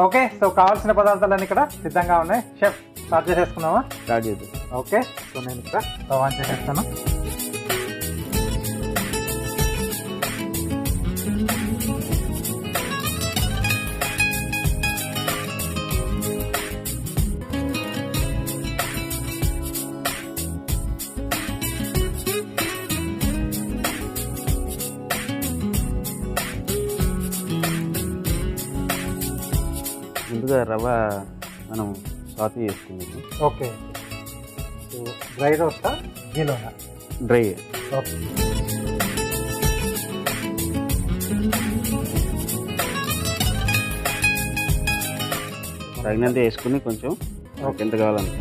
Okay, so కావాల్సిన పదార్థాలన్నీ ఇక్కడ సిద్ధంగా ఉన్నాయి. షెఫ్ స్టార్ట్ చేసేసుకున్నామా? స్టార్ట్ చేద్దాం. ఓకే, సో నేను ఇక్కడ స్టవ్ ఆన్ చేసేస్తాను. ముందుగా రవ్వ మనం సాతు చేసుకున్నాము. ఓకే, సో డ్రై రోస్టా గీలోనా? డ్రై. ఓకే, తగినంత వేసుకుని కొంచెం ఎంత కావాలంటే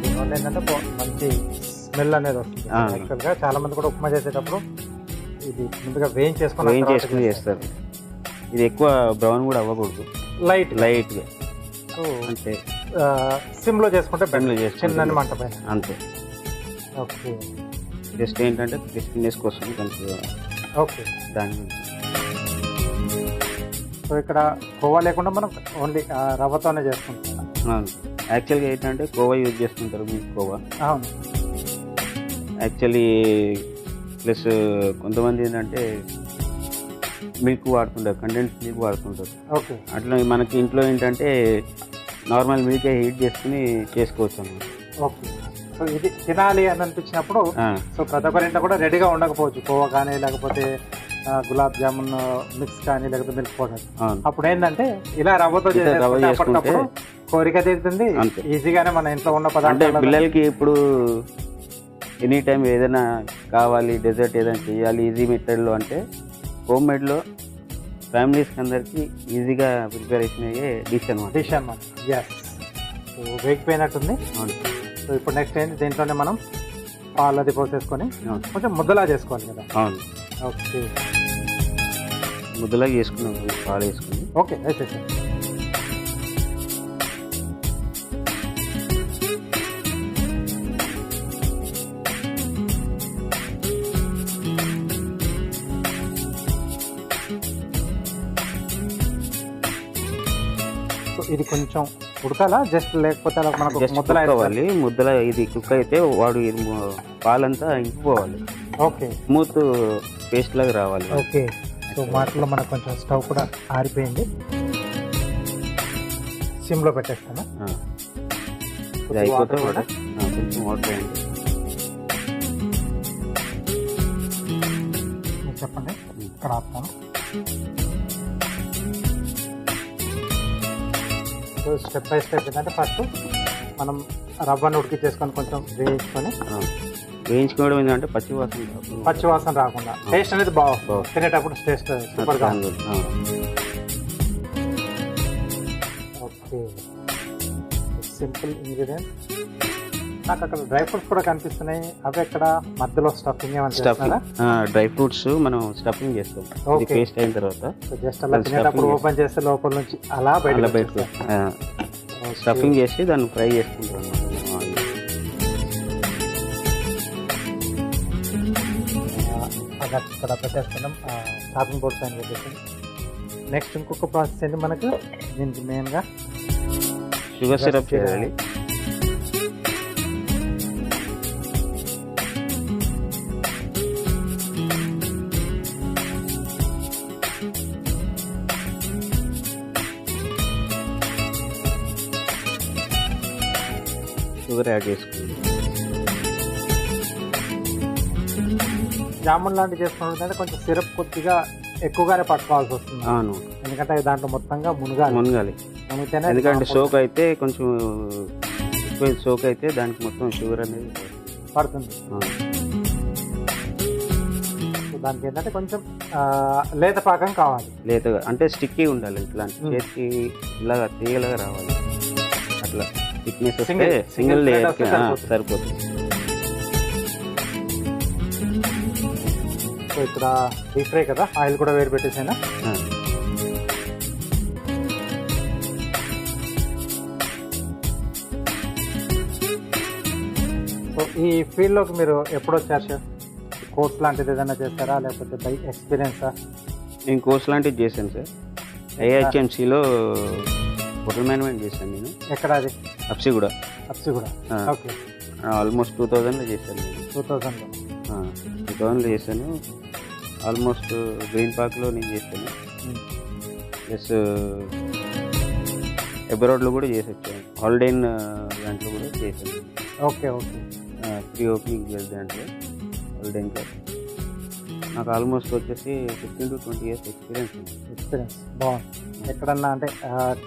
దీనివల్ల ఏంటంటే మంచి స్మెల్ అనేది వస్తుంది. యాక్చువల్గా చాలా మంది కూడా ఉప్మా చేసేటప్పుడు ఇది ముందుగా వేయించేసుకుని చేస్తారు. ఇది ఎక్కువ బ్రౌన్ కూడా అవ్వకూడదు, లైట్గా. అంటే సిమ్లో చేసుకుంటే చిన్న మంట పైన అంతే. ఓకే, జస్ట్ ఏంటంటే క్రిస్పీనెస్ కోసం కొంచెం. ఓకే, దాని నుంచి సో ఇక్కడ కోవా లేకుండా మనం ఓన్లీ రవ్వతోనే చేసుకుంటాం. యాక్చువల్గా ఏంటంటే కోవా యూజ్ చేసుకుంటారు మీకు కోవా. అవును, యాక్చువల్లీ ప్లస్ కొంతమంది ఏంటంటే మిల్క్ వాడుతుంటారు, కండెన్స్ మిల్క్ వాడుతుంటారు. ఓకే, అట్లా మనకి ఇంట్లో ఏంటంటే నార్మల్ మిల్కే హీట్ చేసుకుని చేసుకోవచ్చు అన్నమాట. ఓకే, సో ఇది తినాలి అని అనిపించినప్పుడు సో ప్రతి ఒక్కరి ఇంట్లో కూడా రెడీగా ఉండకపోవచ్చు కోవా కానీ, లేకపోతే గులాబ్ జామున్ మిక్స్ కానీ, లేకపోతే మిల్క్ పౌడర్. అప్పుడు ఏంటంటే ఇలా రవ్వతో చేసుకుంటే కోరిక తీరుతుంది, ఈజీగానే మన ఇంట్లో ఉన్న పదార్థాలు. పిల్లలకి ఇప్పుడు ఎనీ టైం ఏదైనా కావాలి, డెజర్ట్ ఏదైనా చేయాలి ఈజీ మెథడ్లో అంటే హోమ్ మేడ్లో ఫ్యామిలీస్కి అందరికీ ఈజీగా ప్రిపరేషన్ అయ్యే డిష్ అనమాట. ఎస్, సో వేగిపోయినట్టుంది. సో ఇప్పుడు నెక్స్ట్ ఏంటి, దీంట్లోనే మనం పాలది పోసేసుకొని కొంచెం ముద్దలా చేసుకోవాలి కదా. అవును, ఓకే, ముద్దలా చేసుకున్నాం. పాలు వేసుకుని ఓకే వేసేసాం. ఇది కొంచెం ఉడకాలా జస్ట్, లేకపోతే మనకు ముద్దలు ముద్దల ఇది కుక్ అయితే వాడు పాలంతా ఇంకిపోవాలి. ఓకే, స్మూత్ పేస్ట్ లాగా రావాలి. ఓకే, సో వాటిలో మనకు కొంచెం స్టవ్ కూడా ఆరిపోయింది, సిమ్లో పెట్టేస్తాను. ఇది అయిపోతే కొంచెం వాటర్ వేయండి. చెప్పండి, ఇక్కడ ఆపుతాను. సో స్టెప్ బై స్టెప్ ఏంటంటే ఫస్ట్ మనం రవ్వను ఉడికించేసుకొని కొంచెం వేయించుకోవడం ఏంటంటే పచ్చి వాసన రాకుండా టేస్ట్ అనేది బాగుంటుంది. తినేటప్పుడు టేస్ట్ సూపర్గా ఉంటుంది. Okay, simple ingredients. నాకు అక్కడ డ్రై ఫ్రూట్స్ కూడా కనిపిస్తున్నాయి, అవి ఎక్కడ మధ్యలో స్టఫింగ్ ఏమంటారా? డ్రై ఫ్రూట్స్ మనం స్టఫింగ్ చేస్తాం పేస్ట్ అయిన తర్వాత. జస్ట్ అలా తినేటప్పుడు ఓపెన్ చేస్తే లోపల నుంచి అలా బయటకు స్టఫింగ్ చేసి దాన్ని ఫ్రై చేసుకుంటాం. అది అక్కడ పెట్టేస్తున్నాం, షాపింగ్ బోర్డ్ పైన పెట్టేస్తాం. నెక్స్ట్ ఇంకొక ప్రాసెస్ ఏంటి మనకు, దీనికి మెయిన్గా షుగర్ సిరప్ చేయాలి. షుగర్ యాడ్ చేసుకోండి. జామున్ లాంటివి చేసుకుంటే కొంచెం సిరప్ కొద్దిగా ఎక్కువగానే పట్టుకోవాల్సి వస్తుంది. అవును, ఎందుకంటే దాంట్లో మొత్తంగా మునగాలి. ఎందుకంటే సోక్ అయితే కొంచెం ఎక్కువ సోక్ అయితే దానికి మొత్తం షుగర్ అనేది పడుతుంది. దానికి ఏంటంటే కొంచెం లేత పాకం కావాలి. లేతగా అంటే స్టిక్కీ ఉండాలి, ఇట్లాంటి చేతికి ఇలాగా తీగలాగా రావాలి. అట్లా థిక్నెస్ వస్తే సింగిల్ లేయర్కి సరిపోతుంది. సో ఇక్కడ డీప్ ఫ్రై కదా, ఆయిల్ కూడా వేడి పెట్టేసాను. సో ఈ ఫీల్డ్లోకి మీరు ఎప్పుడు వచ్చారు సార్? కోర్స్ లాంటిది ఏదైనా చేస్తారా, లేకపోతే బై ఎక్స్పీరియన్సా? నేను కోర్స్ లాంటివి చేశాను సార్. ఐహెచ్ఎంసీలో హోటల్ మేనేజ్మెంట్ చేశాను నేను. ఎక్కడ అది? అప్సి కూడా. ఓకే. ఆల్మోస్ట్ 2000లో చేశాను నేను. 2000లో చేశాను. ఆల్మోస్ట్ గ్రీన్ పార్క్లో నేను చేశాను. ప్లస్ అబ్రాడ్లో కూడా చేసి వచ్చాను. హాలిడే ఇన్ దాంట్లో కూడా చేశాను. ఓకే. ప్రీ ఓపెనింగ్ దాంట్లో హాలిడే ఇన్ క్లాస్. నాకు ఆల్మోస్ట్ వచ్చేసి 15 to 20 years ఎక్స్పీరియన్స్ ఉంది. బాగుంది. ఎక్కడన్నా అంటే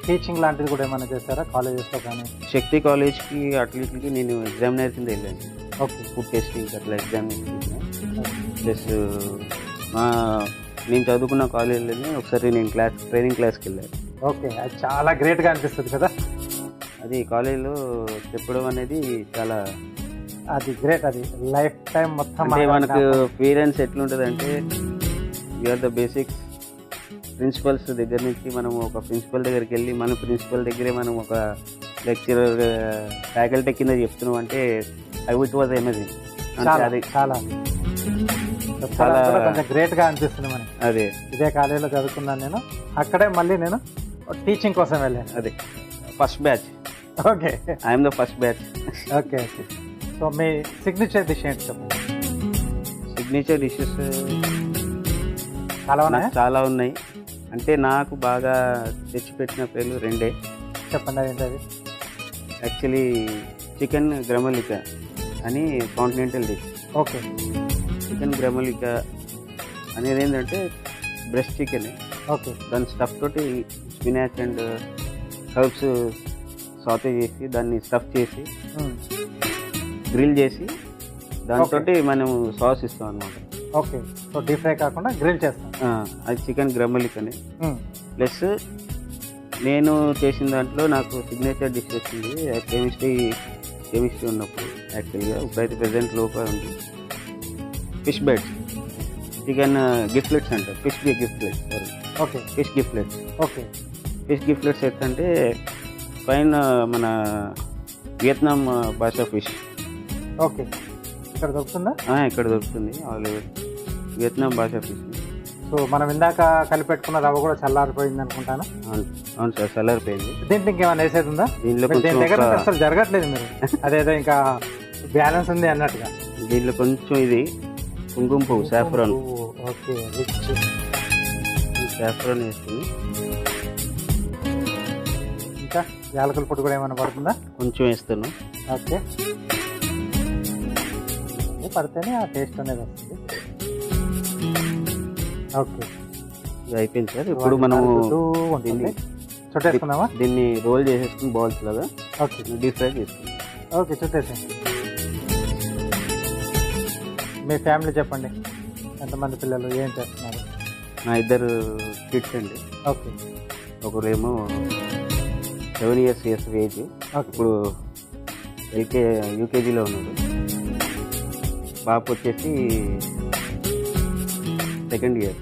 టీచింగ్ లాంటిది కూడా ఏమైనా చేస్తారా కాలేజెస్లో కానీ? శక్తి కాలేజ్కి అట్లీట్కి నేను ఎగ్జామినర్ కింద వెళ్ళాను. ఓకే. ఫుడ్ టెస్టింగ్ అట్లా ఎగ్జామినేషన్ చేసిన. ప్లస్ నేను చదువుకున్న కాలేజీలోనే ఒకసారి నేను ట్రైనింగ్ క్లాస్కి వెళ్ళాను. ఓకే. అది చాలా గ్రేట్గా అనిపిస్తుంది కదా. అది కాలేజీలో చెప్పడం అనేది చాలా అది గ్రేట్. అది లైఫ్ టైం మొత్తం అంటే మనకు పేరెంట్స్ ఎట్లుంటుంది అంటే యూఆర్ ద బేసిక్స్. ప్రిన్సిపల్స్ దగ్గర నుంచి మనం ఒక ప్రిన్సిపల్ దగ్గరికి వెళ్ళి మన ప్రిన్సిపల్ దగ్గరే మనం ఒక లెక్చరర్ ఫ్యాకల్టీ కింద చెప్తున్నాం అంటే ఇట్ వాజ్ అమేజింగ్. అది చాలా కొంచెం గ్రేట్గా అనిపిస్తుంది మనకి. అదే ఇదే కాలేజీలో చదువుకున్నాను నేను. అక్కడే మళ్ళీ నేను టీచింగ్ కోసం వెళ్ళాను. అదే first batch. Okay. I'm the first batch. Okay. So me signature dish ఏంటి చెప్పండి? సిగ్నేచర్ డిషెస్ చాలా ఉన్నాయి. అంటే నాకు బాగా తెచ్చిపెట్టిన పేర్లు రెండే. చెప్పండి. అదేంటది? యాక్చువల్లీ చికెన్ గ్రమలికా అని కాంటినెంటల్ డిష్. ఓకే. చికెన్ గ్రమలికా అనేది ఏంటంటే బ్రెస్ట్ చికెన్. ఓకే. దాని స్టఫ్ తోటి స్పినాచ్ అండ్ హర్బ్స్ సాటే చేసి దాన్ని స్టఫ్ చేసి గ్రిల్ చేసి దాంతో మనం సాస్ ఇస్తాం అనమాట. ఓకే. సో డీప్ ఫ్రై కాకుండా గ్రిల్ చేస్తాం. అది చికెన్ గ్రమలికనే. ప్లస్ నేను చేసిన దాంట్లో నాకు సిగ్నేచర్ డిష్ వచ్చింది కెమిస్ట్రీ ఉన్నప్పుడు. యాక్చువల్గా ఇప్పుడైతే ప్రెసెంట్ లోపల ఉంది. ఫిష్ బెడ్స్, చికెన్ గిఫ్ట్లెట్స్ అంటారు. Fish cutlets. Okay. Fish cutlets. Okay. Fish cutlets ఎట్లంటే పైన మన వియత్నాం భాష ఫిష్. ఓకే. ఇక్కడ దొరుకుతుందా? ఇక్కడ దొరుకుతుంది. ఆల్ వియత్నాం భాష ఫిష్. సో మనం ఇందాక కలిపెట్టుకున్న రవ్వ కూడా చల్లారిపోయింది అనుకుంటాను. అవును సార్, చల్లారిపోయింది. దీంట్లో ఇంకేమైనా వేసేది ఉందా? దీని దగ్గర అసలు జరగట్లేదు మీరు. అదేదో ఇంకా బ్యాలెన్స్ ఉంది అన్నట్టుగా. దీంట్లో కొంచెం ఇది కుంకుమ పువ్వు, సాఫ్రాన్. ఓకే. రిచ్ సాఫ్రాన్ వేసుకుని ఇంకా యాలకుల పొడి కూడా ఏమైనా పడుతుందా? కొంచెం వేస్తాను. ఓకే. పడితేనే ఆ టేస్ట్ అనేది వస్తుంది. ఓకే. ఇది అయిపోయింది సార్. ఇప్పుడు మనం చుట్టేసుకుందామా? దీన్ని రోల్ చేసేసుకుని బాల్స్ లాగా. ఓకే. డీప్ ఫ్రై చేసుకుందాం. ఓకే. చుట్టేసండి. మీ ఫ్యామిలీ చెప్పండి, ఎంతమంది పిల్లలు, ఏం చేస్తున్నారు? నా 2 కిడ్స్ అండి. ఓకే. ఒకరేమో 7 years ఏజ్. ఇప్పుడు యూకేజీలో ఉన్నాడు. బాబు వచ్చేసి సెకండ్ ఇయర్.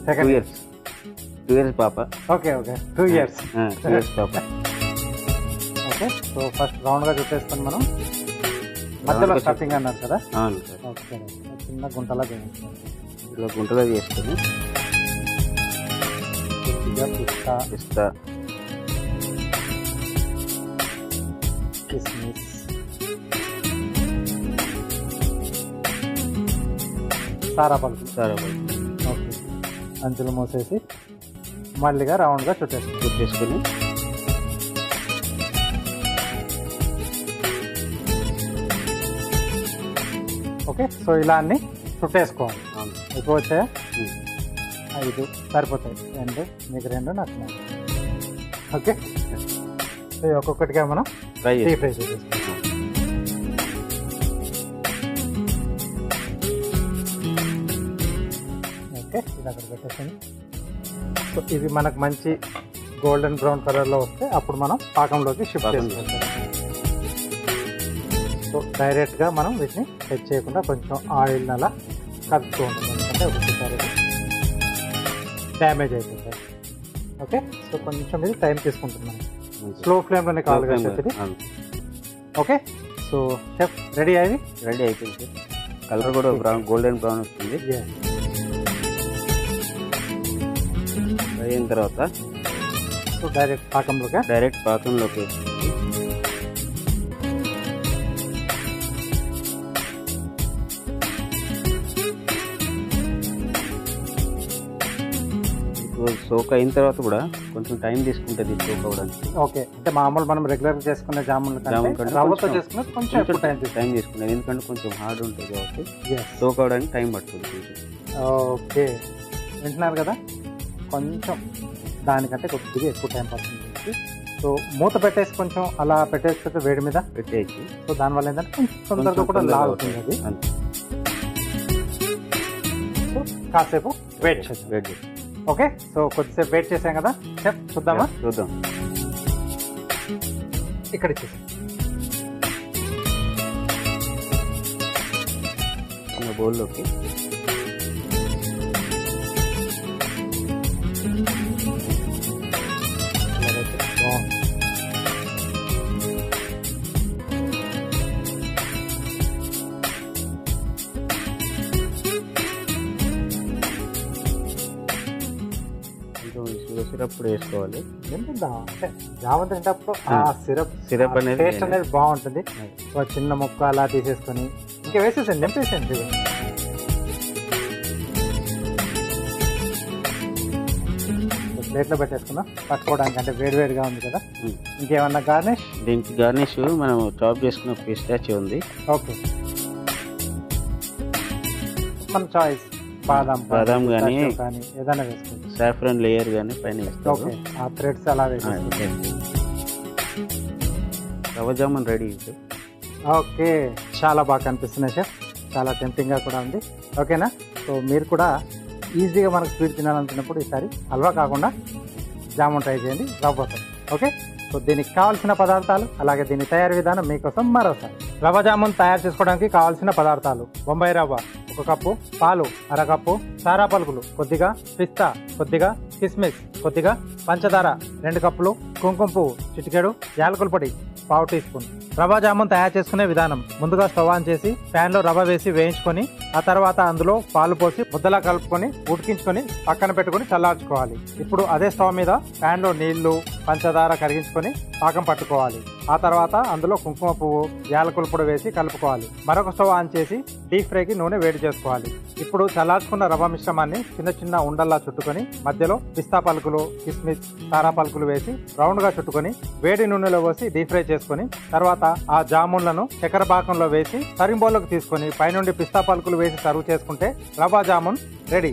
2 years పాప. ఓకే. 2 years. 2 years పాప. ఓకే. సో ఫస్ట్ రౌండ్గా చుట్టేస్తాను మనం. మధ్యలో స్టఫింగ్ అన్నారు కదా? అవును సార్. ఓకే. చిన్న గుంటలా చేస్తాను. ఇలా గుంటలా చేసుకొని పిస్తా, కిస్మిస్, సారా పలుకులు. ఓకే. అంచులు మూసేసి మళ్ళీగా రౌండ్గా చుట్టేసుకుని ఓకే. సో ఇలా అన్ని చుట్టేసుకోవాలి. ఎక్కువ వచ్చాయా? 5 సరిపోతాయి. 2 మీకు 2 నాకు 4. ఓకే. సో ఒక్కొక్కటిగా మనం డీప్ ఫ్రై చేసేసుకుంటాం. ఓకే. ఇది అక్కడ పెట్టేసాను. సో ఇవి మనకు మంచి గోల్డెన్ బ్రౌన్ కలర్లో వస్తే అప్పుడు మనం పాకంలోకి షిఫ్ట్ చేసుకుంటాం. సో డైరెక్ట్గా మనం వీటిని టచ్ చేయకుండా కొంచెం ఆయిల్ అలా కలుపుతూ ఉంటుంది. ఎందుకంటే ఒకసారి డ్యామేజ్ అయిపోతుంది. ఓకే. సో కొంచెం ఇది టైం తీసుకుంటుంది. స్లో ఫ్లేమ్లోనే కావాలి కదా ఇది. ఓకే. సో షెఫ్ రెడీ అయిపోయింది. కలర్ కూడా గోల్డెన్ బ్రౌన్ వచ్చింది. అయిన తర్వాత సో డైరెక్ట్ పాకంలోకి డైరెక్ట్ పాకంలోకి వేసి సోక్ అయిన తర్వాత కూడా కొంచెం టైం తీసుకుంటుంది సోక్ అవ్వడానికి. ఓకే, అంటే మామూలు మనం రెగ్యులర్ చేసుకునే జామున్ కంటే రవ్వతో చేసుకునే కొంచెం ఎక్కువ టైం తీసుకునేది, ఎందుకంటే కొంచెం హార్డ్ ఉంటుంది కాబట్టి Yes. సోక్ అవ్వడానికి టైం పడుతుంది కొంచెం. ఓకే, వింటున్నారు కదా, కొంచెం దానికంటే కొద్దిగా ఎక్కువ టైం పడుతుంది. సో మూత పెట్టేసి కొంచెం అలా పెట్టేస్తే వేడి మీద పెట్టేసి సో దానివల్ల ఏంటంటే కొంచెం తొందరగా కూడా లాగుతుంది అది. అంతే. సో కాసేపు వెయిట్ చేద్దాం. వెయిట్ చేసి ఓకే, సో కొద్దిసేపు వెయిట్ చేసాం కదా, చెప్ చూద్దామా? చూద్దాం. ఇక్కడ ఇచ్చేసి చిన్న బౌల్లోకి సిరప్ కూడా వేసుకోవాలి. అంటే జామ తింటప్పుడు ఆ సిరప్ అనేది టేస్ట్ అనేది బాగుంటుంది. ఒక చిన్న ముక్క అలా తీసేసుకొని ఇంకా వేసేసండి, నింపేసండి. ప్లేట్లో పెట్టేసుకున్నాం పట్టుకోవడానికి, అంటే వేడివేడిగా ఉంది కదా. ఇంకేమన్నా గార్నిష్? దీనికి గార్నిష్ మనం చాప్ చేసుకున్న పిస్టాచి ఉంది. ఓకే, మన చాయిస్, బాదం కానీ ఏదైనా వేసుకోవచ్చు. సాఫ్రన్ లేయర్ కానీ పైన వేస్తాం. ఓకే, ఆ థ్రెడ్స్ అలా వేసుకోవచ్చు. రవ్వ జామున్ రెడీ. ఓకే, చాలా బాగా కనిపిస్తున్నాయి షెఫ్, చాలా టెంప్టింగ్గా కూడా ఉంది. ఓకేనా? సో మీరు కూడా ఈజీగా మనకు స్వీట్ తినాలనుకున్నప్పుడు ఈసారి హల్వా కాకుండా జామున్ ట్రై చేయండి రవ్వతో. ఓకే, సో దీనికి కావాల్సిన పదార్థాలు అలాగే దీని తయారీ విధానం మీకోసం మరోసారి. రవ్వ జామున్ తయారు చేసుకోవడానికి కావాల్సిన పదార్థాలు: బొంబాయి రవ్వ 1 కప్పు, పాలు 1/2 కప్పు, సారా పలుకులు కొద్దిగా, పిస్తా కొద్దిగా, కిస్మిస్ కొద్దిగా, పంచదార 2 కప్పులు, కుంకుమ పువ్వు చిటికెడు, యాలకుల పొడి 1/2 టీ స్పూన్. రవ్వ జామున్ తయారు చేసుకునే విధానం: ముందుగా స్టవ్ ఆన్ చేసి ప్యాన్ లో రవ్వ వేసి వేయించుకొని ఆ తర్వాత అందులో పాలు పోసి ముద్దలా కలుపుకొని ఉడికించుకొని పక్కన పెట్టుకొని చల్లార్చుకోవాలి. ఇప్పుడు అదే స్టవ్ మీద ప్యాన్ లో నీళ్లు, పంచదార కరిగించుకొని పాకం పట్టుకోవాలి. ఆ తర్వాత అందులో కుంకుమ పువ్వు, యాలకుల పొడి వేసి కలుపుకోవాలి. మరొక స్టవ్ ఆన్ చేసి డీప్ ఫ్రైకి నూనె వేడి చేసుకోవాలి. ఇప్పుడు చల్లార్చుకున్న రవ్వ మిశ్రమాన్ని చిన్న చిన్న ఉండల్లా చుట్టుకొని మధ్యలో పిస్తా పలుకులు, కిస్మిస్, సారా పలుకులు వేసి రౌండ్ గా చుట్టుకొని వేడి నూనెలో పోసి డీప్ ఫ్రై చేసుకొని తర్వాత ఆ జామున్లను చక్కెర పాకంలో వేసి సర్వింగ్ బౌల్లోకి తీసుకొని పైనుండి పిస్తా పలుకులు వేసి సర్వ్ చేసుకుంటే రవ్వ జామున్ రెడీ.